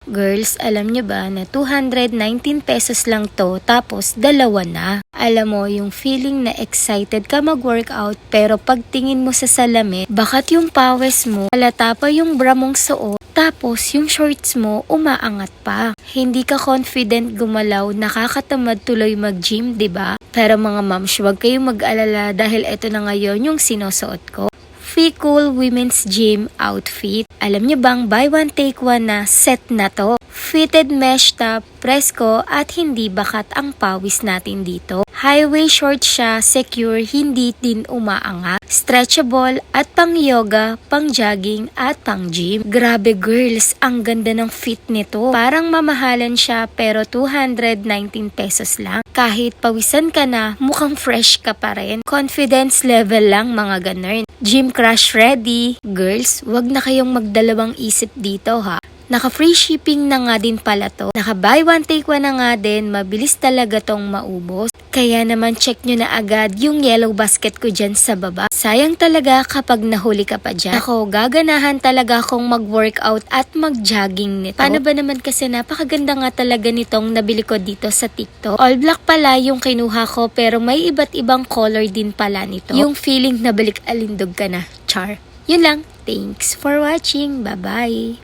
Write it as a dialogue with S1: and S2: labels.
S1: Girls, alam nyo ba na 219 pesos lang to tapos dalawa na? Alam mo, yung feeling na excited ka mag-workout pero pagtingin mo sa salamin, bakat yung pawis mo, halata pa yung bra mong suot, tapos yung shorts mo umaangat pa. Hindi ka confident gumalaw, nakakatamad tuloy mag-gym, 'di ba? Pero mga moms, huwag kayong mag-alala dahil ito na ngayon yung sinusuot ko. Cool Women's Gym Outfit. Alam niyo bang buy one take one na set na to? Fitted mesh top, presko at hindi bakat ang pawis natin dito. Highway short siya, secure, hindi din umaangat. Stretchable at pang yoga, pang jogging at pang gym. Grabe girls, ang ganda ng fit nito. Parang mamahalan siya pero 219 pesos lang. Kahit pawisan ka na, mukhang fresh ka pa rin. Confidence level lang mga ganern. Gym crush ready. Girls, wag na kayong magdalawang isip dito ha. Naka-free shipping na nga din pala to. Naka-buy one take one na nga din. Mabilis talaga tong maubos. Kaya naman check nyo na agad yung yellow basket ko dyan sa baba. Sayang talaga kapag nahuli ka pa dyan. Ako, gaganahan talaga akong mag-workout at mag-jogging nito. Paano ba naman kasi napakaganda nga talaga nitong nabili ko dito sa TikTok. All black pala yung kinuha ko pero may iba't ibang color din pala nito. Yung feeling na balik alindog ka na. Char. Yun lang. Thanks for watching. Bye-bye.